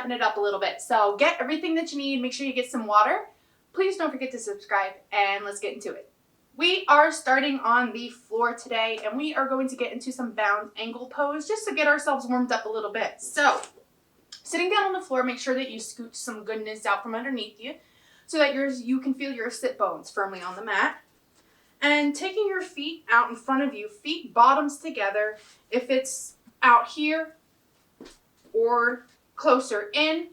stepping it up a little bit. So get everything that you need. Make sure you get some water. Please don't forget to subscribe, and let's get into it. We are starting on the floor today, and we are going to get into some bound ankle pose just to get ourselves warmed up a little bit. So sitting down on the floor, make sure that you scoot some goodness out from underneath you so that you can feel your sit bones firmly on the mat. And taking your feet out in front of you, feet bottoms together. If it's out here or closer in,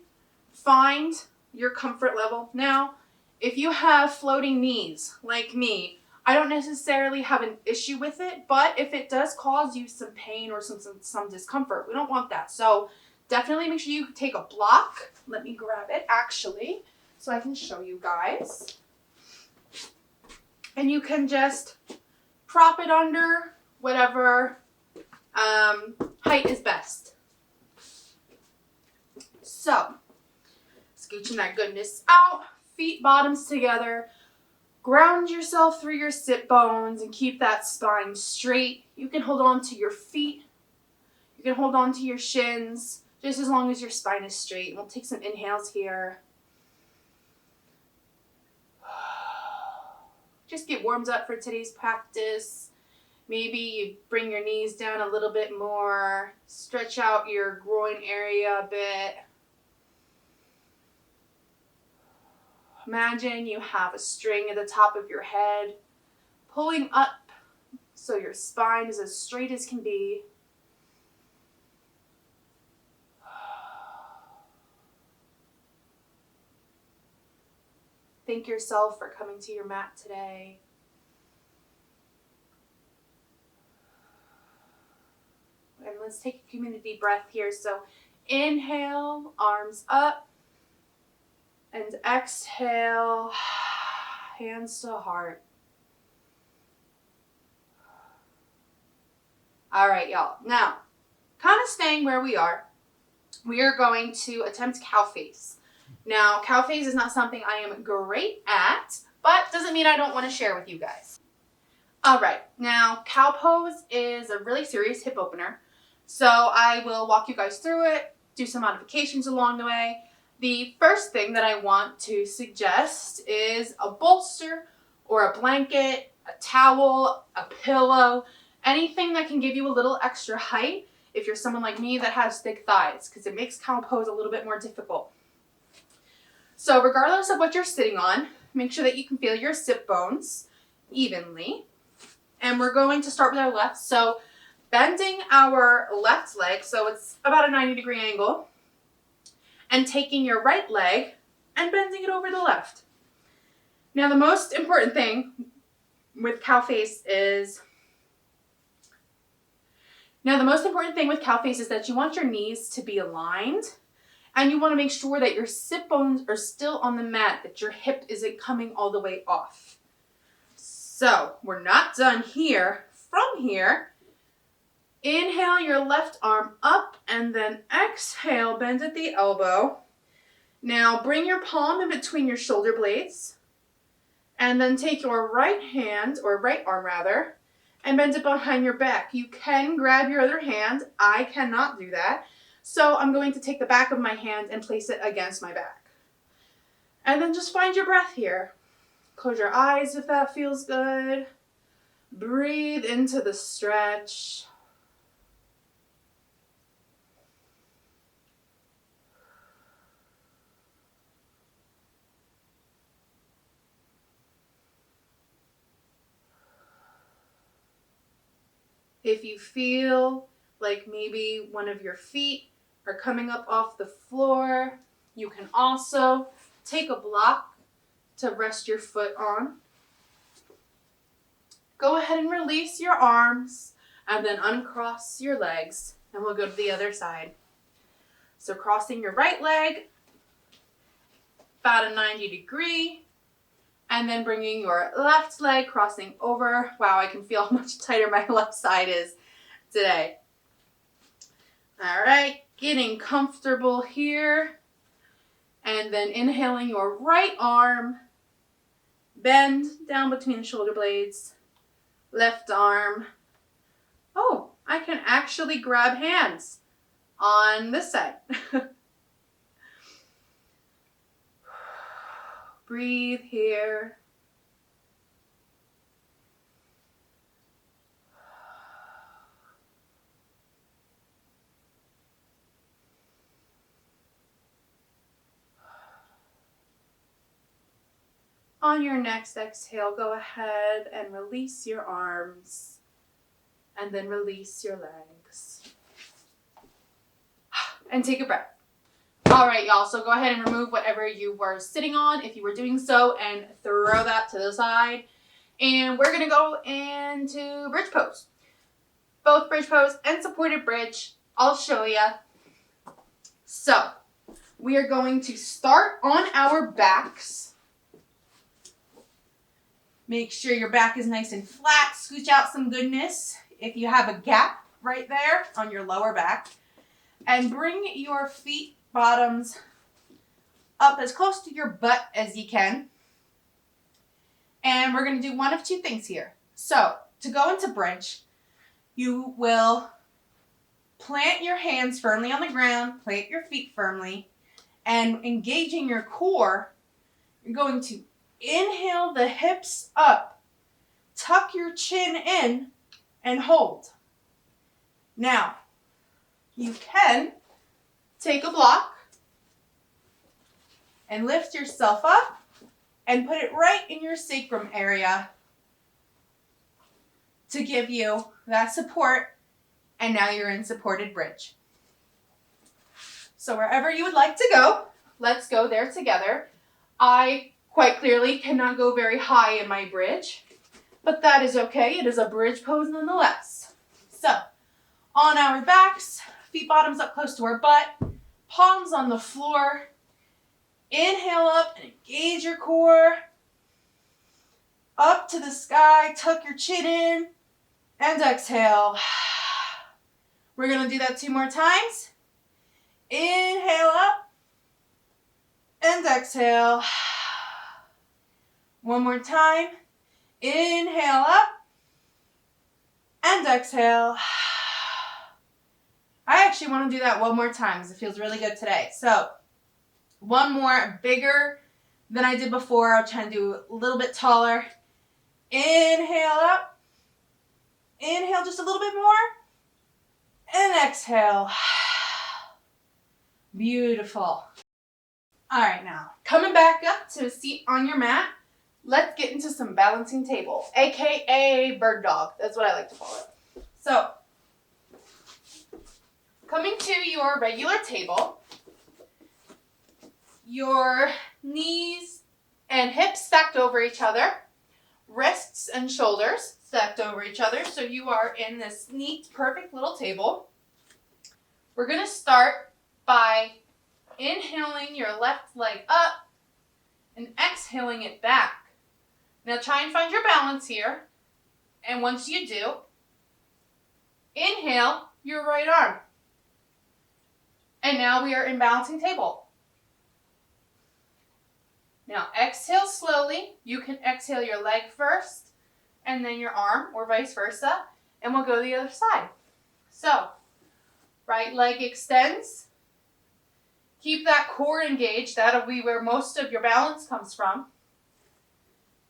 find your comfort level. Now, if you have floating knees like me, I don't necessarily have an issue with it, but if it does cause you some pain or some discomfort, we don't want that. So definitely make sure you take a block. Let me grab it actually so I can show you guys. And you can just prop it under whatever height is best. So, scooching that goodness out, feet bottoms together, ground yourself through your sit bones and keep that spine straight. You can hold on to your feet, you can hold on to your shins, just as long as your spine is straight. We'll take some inhales here. Just get warmed up for today's practice. Maybe you bring your knees down a little bit more. Stretch out your groin area a bit. Imagine you have a string at the top of your head, pulling up so your spine is as straight as can be. Thank yourself for coming to your mat today. And let's take a community breath here. So inhale, arms up. And exhale, hands to heart. All right, y'all. Now, kind of staying where we are going to attempt cow face. Now, cow face is not something I am great at, but doesn't mean I don't want to share with you guys. All right, now cow pose is a really serious hip opener. So I will walk you guys through it, do some modifications along the way. The first thing that I want to suggest is a bolster or a blanket, a towel, a pillow, anything that can give you a little extra height if you're someone like me that has thick thighs, because it makes cow pose a little bit more difficult. So regardless of what you're sitting on, make sure that you can feel your sit bones evenly. And we're going to start with our left. So bending our left leg, so it's about a 90-degree angle, and taking your right leg and bending it over the left. Now the most important thing with cow face is that you want your knees to be aligned, and you want to make sure that your sit bones are still on the mat, that your hip isn't coming all the way off. So we're not done here. From here, inhale your left arm up and then exhale, bend at the elbow. Now bring your palm in between your shoulder blades and then take your right hand, or right arm rather, and bend it behind your back. You can grab your other hand. I cannot do that. So I'm going to take the back of my hand and place it against my back. And then just find your breath here. Close your eyes if that feels good. Breathe into the stretch. If you feel like maybe one of your feet are coming up off the floor, you can also take a block to rest your foot on. Go ahead and release your arms and then uncross your legs, and we'll go to the other side. So crossing your right leg, about a 90-degree, and then bringing your left leg, crossing over. Wow, I can feel how much tighter my left side is today. All right, getting comfortable here. And then inhaling your right arm, bend down between the shoulder blades, left arm. Oh, I can actually grab hands on this side. Breathe here. On your next exhale, go ahead and release your arms and then release your legs. And take a breath. All right, y'all, so go ahead and remove whatever you were sitting on if you were doing so and throw that to the side. And we're gonna go into bridge pose. Both bridge pose and supported bridge, I'll show you. So, we are going to start on our backs. Make sure your back is nice and flat. Scooch out some goodness if you have a gap right there on your lower back. And bring your feet bottoms up as close to your butt as you can. And we're going to do one of two things here. So, to go into bridge, you will plant your hands firmly on the ground, plant your feet firmly, and engaging your core, you're going to inhale the hips up, tuck your chin in, and hold. Now, you can take a block and lift yourself up and put it right in your sacrum area to give you that support, and now you're in supported bridge. So wherever you would like to go, let's go there together. I quite clearly cannot go very high in my bridge, but that is okay. It is a bridge pose nonetheless. So, on our backs, feet bottoms up close to our butt, palms on the floor. Inhale up and engage your core. Up to the sky, tuck your chin in, and exhale. We're going to do that 2 more times. Inhale up and exhale. One more time. Inhale up and exhale. I actually want to do that 1 more time because it feels really good today. So, one more, bigger than I did before. I'll try and do a little bit taller. Inhale up. Inhale just a little bit more. And exhale. Beautiful. All right, now, coming back up to a seat on your mat, let's get into some balancing table, aka bird dog. That's what I like to call it. So, coming to your regular table, your knees and hips stacked over each other, wrists and shoulders stacked over each other, so you are in this neat, perfect little table. We're going to start by inhaling your left leg up and exhaling it back. Now try and find your balance here. And once you do, inhale your right arm. And now we are in balancing table. Now exhale slowly. You can exhale your leg first and then your arm, or vice versa. And we'll go to the other side. So, right leg extends. Keep that core engaged. That'll be where most of your balance comes from.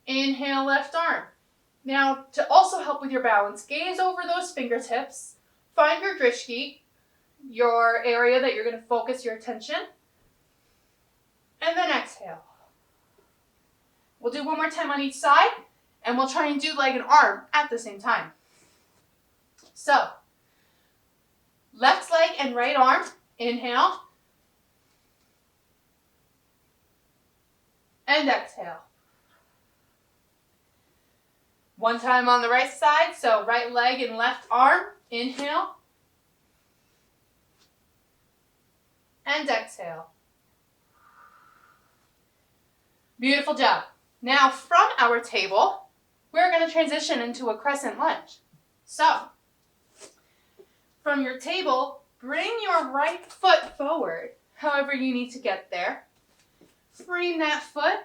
Inhale, left arm. Now, to also help with your balance, gaze over those fingertips. Find your drishti, your area that you're going to focus your attention. And then exhale. We'll do 1 more time on each side, and we'll try and do leg and arm at the same time. So, left leg and right arm. Inhale. And exhale. 1 time on the right side, so right leg and left arm. Inhale. And exhale. Beautiful job. Now from our table, we're going to transition into a crescent lunge. So, from your table, bring your right foot forward, however you need to get there. Frame that foot,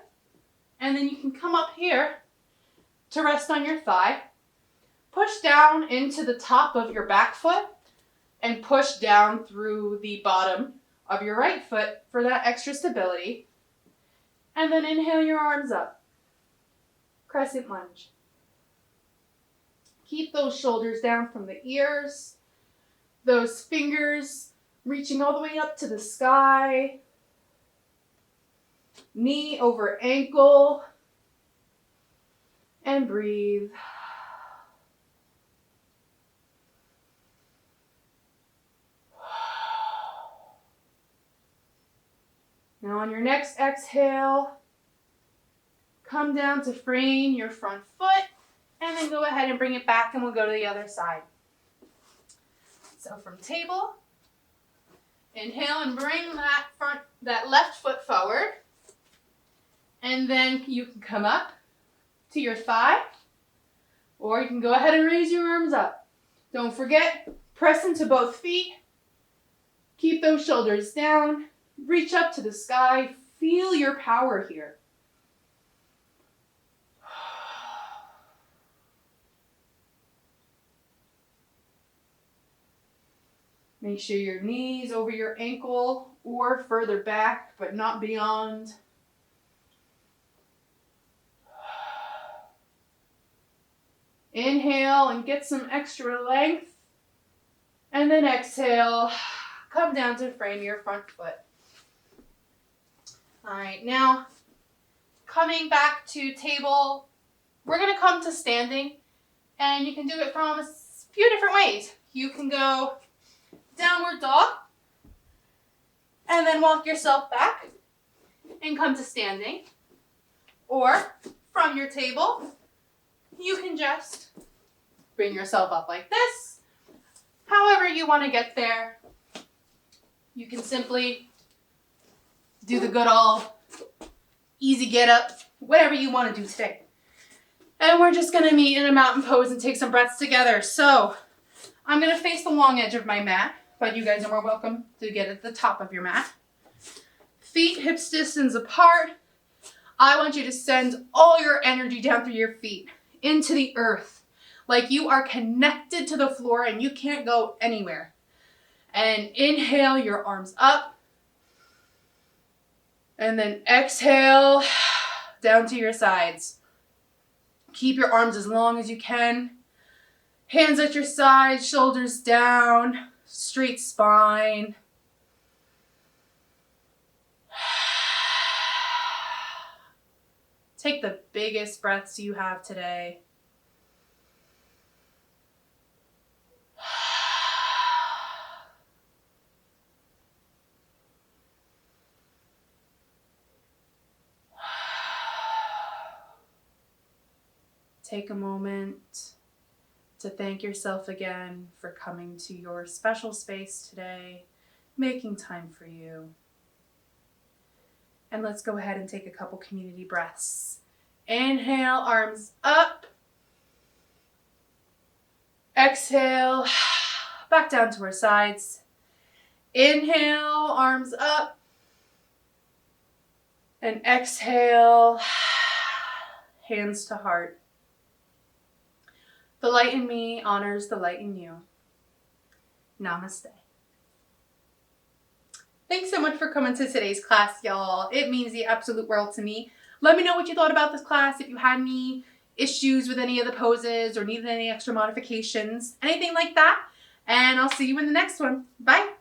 and then you can come up here to rest on your thigh. Push down into the top of your back foot and push down through the bottom of your right foot for that extra stability. And then inhale your arms up. Crescent lunge. Keep those shoulders down from the ears. Those fingers reaching all the way up to the sky. Knee over ankle. And breathe. Now on your next exhale, come down to frame your front foot, and then go ahead and bring it back, and we'll go to the other side. So from table, inhale and bring that left foot forward, and then you can come up to your thigh, or you can go ahead and raise your arms up. Don't forget, press into both feet, keep those shoulders down, reach up to the sky, feel your power here. Make sure your knees over your ankle or further back, but not beyond. Inhale and get some extra length. And then exhale, come down to frame your front foot. All right, now coming back to table, we're going to come to standing, and you can do it from a few different ways. You can go downward dog, and then walk yourself back and come to standing. Or from your table, you can just bring yourself up like this. However you want to get there, you can simply do the good old easy get up, whatever you want to do today. And we're just going to meet in a mountain pose and take some breaths together. So I'm going to face the long edge of my mat, but you guys are more welcome to get at the top of your mat. Feet hips distance apart. I want you to send all your energy down through your feet into the earth, like you are connected to the floor and you can't go anywhere. And inhale your arms up. And then exhale down to your sides. Keep your arms as long as you can. Hands at your sides, shoulders down, straight spine. Take the biggest breaths you have today. Take a moment to thank yourself again for coming to your special space today, making time for you. And let's go ahead and take a couple community breaths. Inhale, arms up. Exhale, back down to our sides. Inhale, arms up. And exhale, hands to heart. The light in me honors the light in you. Namaste. Thanks so much for coming to today's class, y'all. It means the absolute world to me. Let me know what you thought about this class, if you had any issues with any of the poses or needed any extra modifications, anything like that. And I'll see you in the next one. Bye.